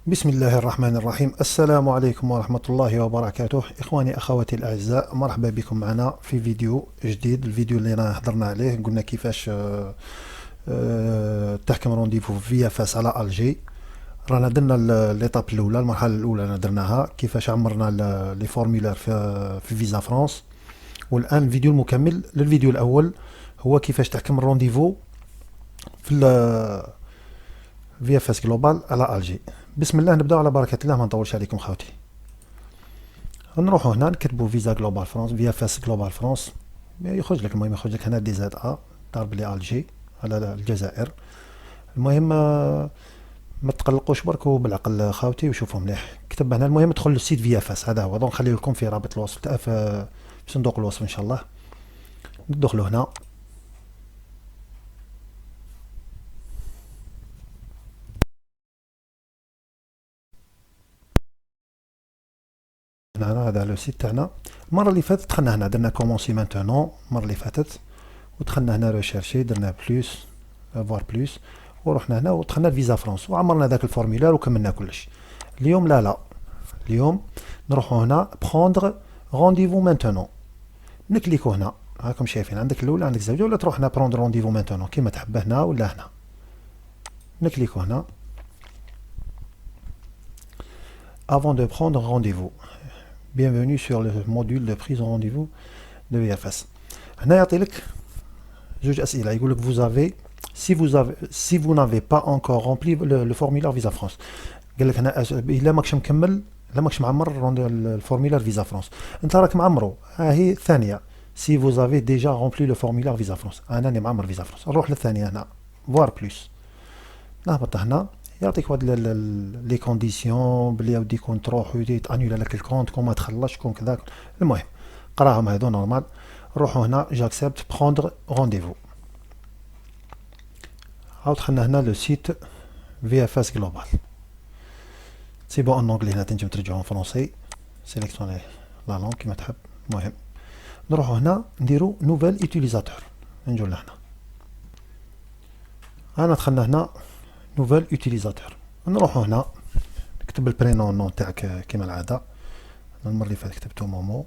بسم الله الرحمن الرحيم. السلام عليكم ورحمة الله وبركاته. إخواني أخواتي الأعزاء، مرحبا بكم معنا في فيديو جديد. الفيديو اللي رانا هضرنا عليه قلنا كيفاش تحكم رونديفو فيا فاس على ألجي. رانا درنا ليطاب الأولى، المرحلة الأولى رانا درناها كيفاش عمرنا لي فورمولار في فيزا فرانس. والآن الفيديو المكمل للفيديو الأول هو كيفاش تحكم الرونديفو في فيا فاس جلوبال على ألجي. بسم الله، نبداو على بركة الله، ما نطولش عليكم خوتي. نروحوا هنا نكتبوا فيزا جلوبال فرانس، فيا فاس جلوبال فرانس، يخرج لك. المهم يخرج لك هنا دي زاد ا ضرب لي الجي على الجزائر. المهم ما تقلقوش بركو بالعقل خاوتي وشوفوا مليح. كتب هنا المهم ادخل للسيت فيا فاس، هذا هو. نخليه لكم في رابط الوصف في صندوق الوصف ان شاء الله. ندخلوا هنا. هنا هذا لو سيت تاعنا. المره اللي فاتت دخلنا هنا درنا كومونسي مانتونون المره اللي فاتت، ودخلنا هنا ريشيرشي درنا بلوس فوار بلوس، ورحنا هنا ودخلنا الفيزا فرانس وعمرنا ذاك الفورمولار وكملنا كلش. اليوم لا، اليوم نروحوا هنا بروندر رونديفو مانتونون. نكليكو هنا، راكم شايفين عندك الاولى عندك الزوجه، ولا تروح هنا بروندر رونديفو مانتونون كيما تحب، هنا ولا هنا. نكليكو هنا avant de prendre rendez-vous. Bienvenue sur le module de prise en rendez-vous de VFS. هنا يعطي لك جوج اسئله، يقول لك vous avez si vous n'avez pas encore rempli le formulaire Visa France. قال لك هنا الا ماكش مكمل، الا ماكش معمر الفورمولار فيزا فرانس. انت راك معمرو، ها هي الثانيه. سي vous avez déjà rempli le formulaire Visa France. انا راني معمر فيزا فرانس. نروح للثانيه هنا فوار بلوس، نهبط هنا يعطيك واحد لي كونديسيون بلي ودي كون تروح ويتانيولا لك الكونت، كون ما تخلصش كون كذا. المهم قراهم هذو نورمال. روحوا هنا جاكسبت بروندر رونديفو. عاود دخلنا هنا لو سيت في اف اس جلوبال. سي بون ان انجلي، هنا تنجم ترجعوا فرونسي، سيليكسيوني لا لونغ كيما تحب. المهم نروحوا هنا نديرو نوفيل اوتيليزاتور. نجو لهنا، انا دخلنا هنا نوفيل اوتيليزاتور. نروحوا هنا نكتب البرينون نون تاعك كيما العاده. المره اللي فاتت كتبتو مومو.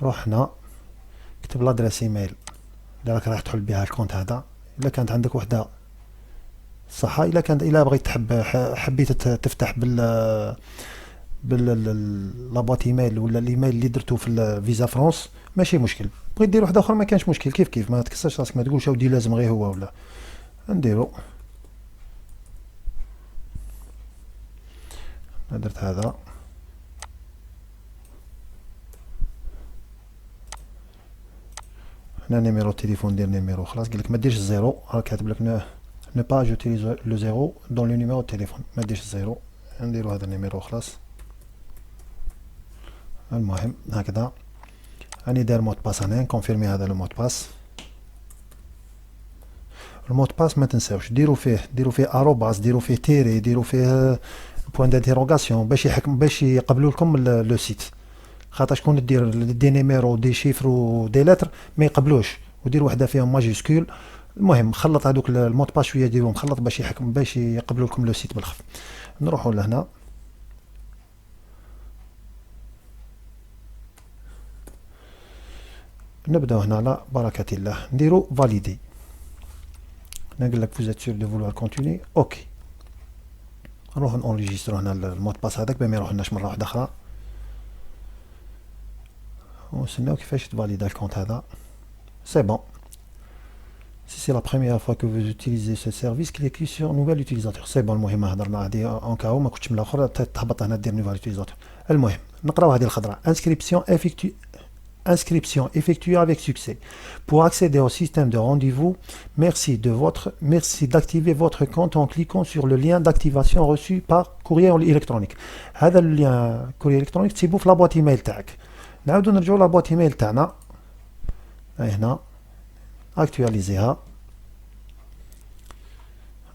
روح هنا كتب لادريس ايميل اللي راك راح تحل بها الكونت هذا. الا كانت عندك وحده صح، الا بغيت حبيت تفتح لابواط ايميل ولا الايميل اللي درتو في الفيزا فرانس ماشي مشكل. بغيت دير واحد اخر ما كانش مشكل، كيف ما تكسرش راسك، ما تقولش اودي لازم غير هو ولا. نديرو درت هذا. هنا نيميرو التليفون، دير نيميرو خلاص. قالك ما ديرش الزيرو، راك كاتب لك ne pas utiliser le zéro dans le numéro de téléphone. ما ديرش الزيرو. نديرو هذا النيميرو خلاص. المهم هكذا راني داير مود باس. انا نكونفيرمي هذا لو مود باس. المود باس ما تنساوش ديروا فيه اروباس، ديروا فيه تيري، ديروا فيه بوين دانتيروغاسيون باش يقبلوا لكم لو سيت. خاطر شكون دير دي نيميرو دي شيفر ودي لتر ما يقبلوش، ودير وحده فيهم ماجيسكول. المهم خلط هذوك المود باس شويه، ديروهم خلط باش يقبلوا لكم لو سيت بالخف. نروحوا لهنا نبداو هنا على بركه الله نديرو فاليدي. نقول لك vous êtes sûr de vouloir continuer. اوكي نروح نونجيسترو هنا المود باس هذاك باش ما يروحلناش مره واحده اخرى، ونستناو كيفاش تفاليدا الكونت هذا. سي بون. Si c'est la première fois que vous utilisez ce service, cliquez sur nouvel utilisateur. C'est bon. المهم هضرنا هذه اون كاو ما كنتش من الاخر تهبط هنا دير نوفال utilisateur. المهم نقراو هذه الخضراء. Inscription effectuée avec succès. Pour accéder au système de rendez-vous, merci d'activer votre compte en cliquant sur le lien d'activation reçu par courrier électronique. هذا اللين courrier électronique تسيبوه في لابواط ايميل تاعك. نعاودو نرجعو لابواط ايميل تاعنا هنا، اكتواليزيها.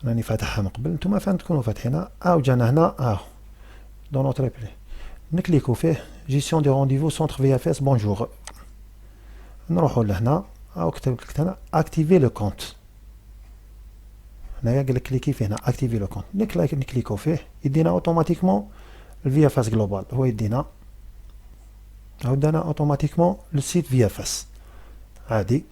راني فاتحها من قبل، نتوما فين تكونوا فاتحينها. جانا هنا دون نوتر ريبلي، نكليكو فيه جيستيون دي رونديفو سونتر في اف اس بونجور. نروحوا لهنا كتبت لك هنا اكتيفي لو كونت. هنايا قال لك كليكي فيه هنا اكتيفي لو كونت، نكليكو فيه يدينا اوتوماتيكمون الفيا فاس جلوبال، هو يدينا عاودنا اوتوماتيكمون للسيت فيا فاس عادي.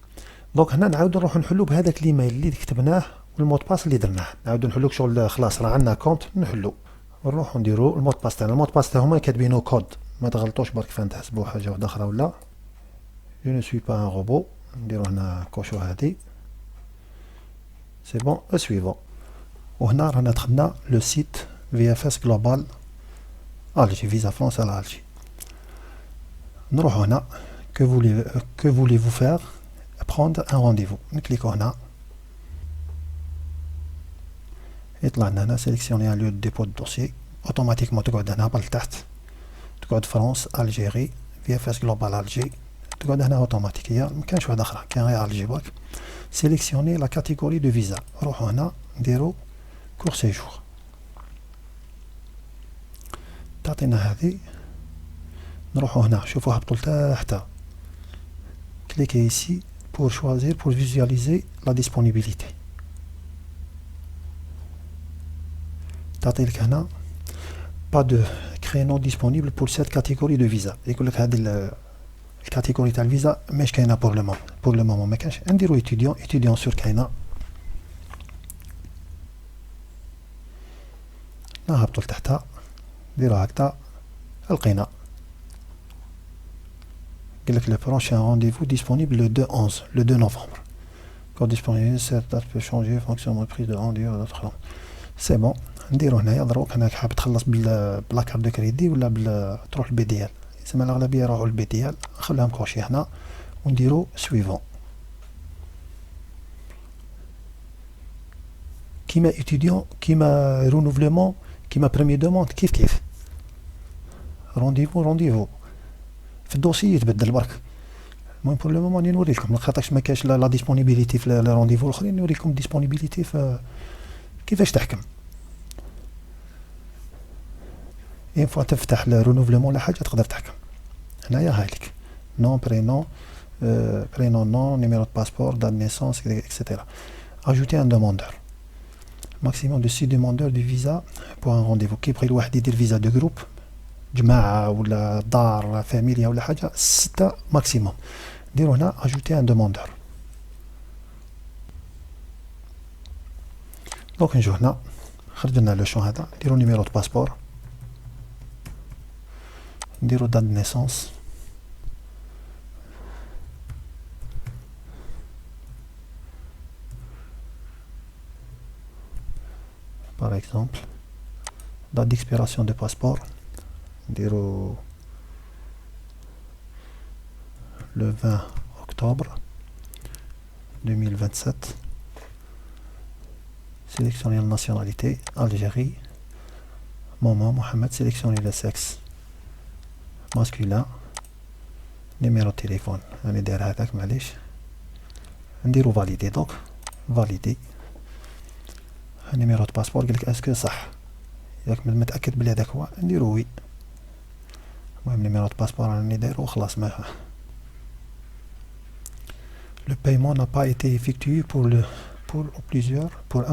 دونك هنا نعاودو نروحو نحلو بهذاك الايميل اللي كتبناه والمود باس اللي درناه، نعاودو نحلو شغل خلاص راه عندنا كونت نحلو، نروحو نديرو المود باس تاعنا. المود باس تاعهم كاتبينو كود، ما تغلطوش برك فين تحسبوا حاجه واحده اخرى ولا جو نو سوي با ان روبو. نديرو هنا كوشو هادي سي بون سويفون. وهنا رانا دخلنا لو سيت في اف اس جلوبال الجي فيزا فرونس على الجي. نروحو هنا que voulez-vous faire prendre un rendez-vous، نكليكو هنا يطلع لنا هنا سيليكسيوني ان ليو دو ديبو دو دوسي، اوتوماتيكمون تقعد هنا بالتحت تقعد فرنسا الجيري في اف اس جلوبال الجي، تقعد هنا اوتوماتيكيه مكانش واحده اخرى كاين غير الجي برك. سيليكسيوني لا كاتيجوري دو فيزا، نروحو هنا نديرو كور سيجور، تعطينا هذه. نروحو هنا شوفو هبطو لتحت، كليكي ici pour choisir pour visualiser la disponibilité. تعطي لك هنا pas de créneau disponible pour cette catégorie de visa، يقول لك هذه الكاتيجوري تاع الفيزا ماش كاينه بور لو مومون ما كانش. نديرو étudiant سور كاينه، نهبطو لتحتها نديرو هكذا لقينا قال لك le prochain rendez-vous disponible le 2 novembre. Quand disponible cette date peut changer en fonction de prise de rendez-vous d'autres. سي بون. نديرو هنايا دروك هناك حاب تخلص بلا كارت دو كريدي ولا تروح البي دي ال، يسمى الاغلبيه يروحوا البي دي ال، نخليهم كوشي هنا ونديرو سويفون. كيما étudiant كيما رونوفلمون كيما بريمي دوموند كيف رونديفو في الدوسي يتبدل برك. المهم بور لو مومون راني نوريكم لخاطرش ما كاش لا ديسپونيبيليتي في لي رونديفو الاخرين، نوريكم ديسپونيبيليتي في كيفاش تحكم. اين فوا تفتح الرونوفلمون ولا حاجه تقدر تحكم. هنايا هايلك نون برينون نون نيميرو دو باسبور دات نيسونس اكسيتيرا. اجوتي ان دوموندور ماكسيموم دو 6 دوموندور دو فيزا بور ان رونديفو. كيبغي الواحد يدير فيزا دو جروب جماعه ولا دار فاميليا ولا حاجه 6 ماكسيموم. نديرو هنا اجوتي ان دوموندور. دونك نجو هنا خرج لنا لو شون هذا، نديرو نيميرو دو باسبور، نديرو دات نيسونس، par exemple date d'expiration de passeport نديرو le 20 octobre 2027. sélectionner la nationalité Algérie. Maman Mohamed. sélectionner le sexe masculin. numéro de téléphone راني داير هذاك معليش. نديرو فاليدي. دوك فاليدي. نيميرو دو باسبور قالك اسكو صح، ياك متاكد بلي هذاك هو نديرو وي. المهم نيميرو دو باسبور راني دايرو وخلاص. ما le paiement n'a pas été effectué pour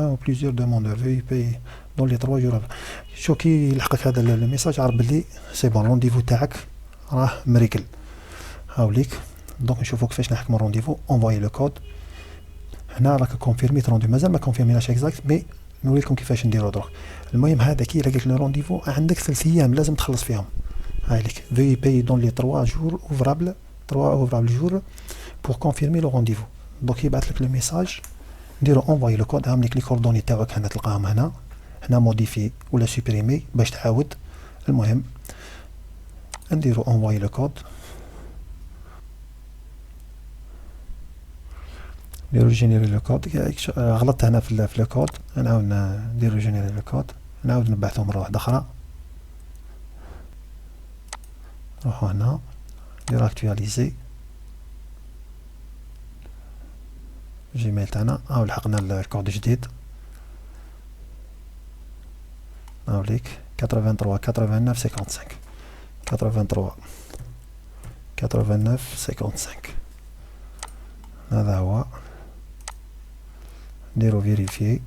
un ou plusieurs demandeurs. veuillez payer dans les 3 jours. شو كي يلحقك هذا الميساج عرف بلي سي بون رونديفو تاعك راه مريكل. هاوليك دونك نشوفو كيفاش نحكمو رونديفو. انفوي لو كود. هنا راك كونفيرميت رونديفو، مازال ما كونفيرميناش اكزاكت مي نوريكم كيفاش نديرو دروك. المهم هذا كي لقيت لو رونديفو عندك 3 ايام لازم تخلص فيهم. هايليك veuillez payer dans les 3 jours ouvrables jours pour confirmer le rendez-vous. دونك يبعث لك لو ميساج نديرو انفوي لو كود. عاملك لي كوردوني تاعك هنا تلقاهم هنا موديفي ولا سوبريمي باش تعاود. المهم نديرو انفوي لو كود. نديرو جينيري لو كود. غلطت هنا في لو كود، نعاود نديرو جينيري لو كود، نعاود نبعثو مره واحده اخرى. نروحو هنا نديرو اكتواليزي جيميل تاعنا. هاو لحقنا الكود جديد. هاوليك 83 89 55 83 89 55. هذا هو. نديرو فيريفي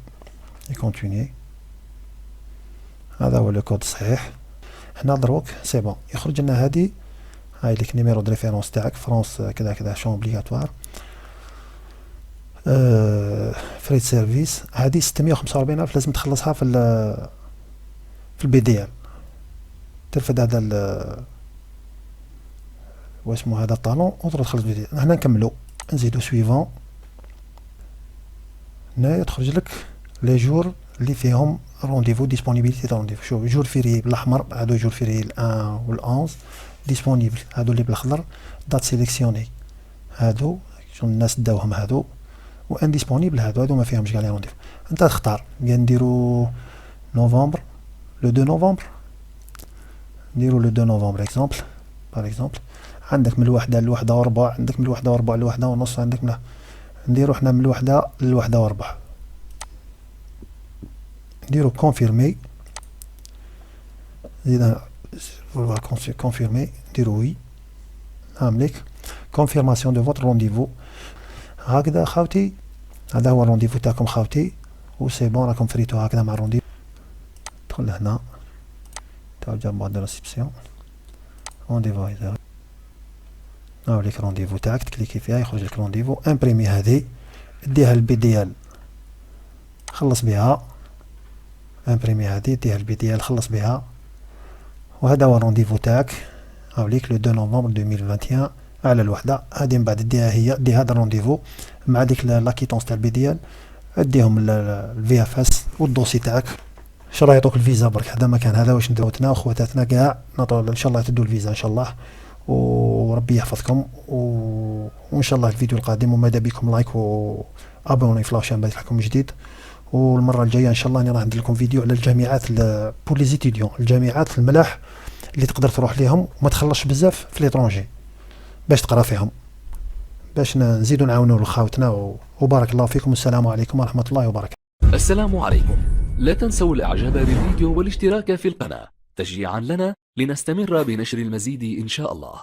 كونتيني. هذا هو لو كود صحيح. هنا دروك سي بون يخرج لنا هادي، هاي ليك نيميرو دو ريفيرونس تاعك فرونس كذا كذا شون اوبليغاتوار. فريد سيرفيس هادي 645,000 لازم تخلصها في البي دي ال. ترفد هذا واسمو هذا الطالون وتروح تخلص بي دي ال. هنا نكملو نزيدو سويفون. هنايا تخرج لك لي جور اللي فيهم رونديفو ديسپونيبيليتي تاع رونديفو. شوف جور فيري بالاحمر، هادو جور فيري ال1 وال11 ديسپونيبل، هادو اللي بالاخضر دات سيليكسيوني، هادو شغل الناس داوهم هادو، و انديسپونيبل هادو ما فيهمش كاع لي رونديفو. انت تختار بيان نديرو نوفمبر، لو 2 نوفمبر، نديرو لو 2 نوفمبر اكزومبل باغ اكزومبل. عندك من الوحدة للوحدة وربع، عندك من الوحدة وربع للوحدة ونص، عندك من نديرو حنا من الوحدة للوحدة وربع. نديرو كونفيرمي، زيد كونفيرمي نديرو وي. نعملك كونفيرماسيون دو فوتر رونديفو. هكذا خاوتي، هذا هو الرونديفو تاعكم خاوتي، و سي بون راكم فريتو هكذا مع الرونديفو. دخل هنا تاع جاب دو ريسبسيون رونديفو هذا، نوريك رونديفو تاعك، تكليكي فيها يخرج لك رونديفو. امبريمي هذه ديها البي دي ال خلص بها، امبريمي هذه ديها البي دي ال خلص بها. وهذا هو الرونديفو تاعك، هاوليك لو 2 نوفمبر 2021 على الوحدة. هذه من بعد ديها هي دي هذا الرونديفو مع ديك لاكيتونس تاع البي دي ال، اديهم الفي اف اس والدوسي تاعك. ان شاء الله يعطوك الفيزا برك. هذا مكان هذا واش ندوتنا وخواتاتنا كاع نطول ان شاء الله تدوا الفيزا ان شاء الله، وربي يحفظكم. وان شاء الله الفيديو القادم، وماذا بكم لايك وابوني في لاشين باش لكم جديد. والمره الجايه ان شاء الله راني راح ندير لكم فيديو على الجامعات بور لي زيتيديون، الجامعات الملاح اللي تقدر تروح ليهم وما تخلصش بزاف في ليترونجي باش تقرا فيهم، باش نزيدوا نعاونوا لخاوتنا. وبارك الله فيكم، والسلام عليكم ورحمه الله وبركاته. السلام عليكم. لا تنسوا الاعجاب بالفيديو والاشتراك في القناة تشجيعا لنا لنستمر بنشر المزيد ان شاء الله.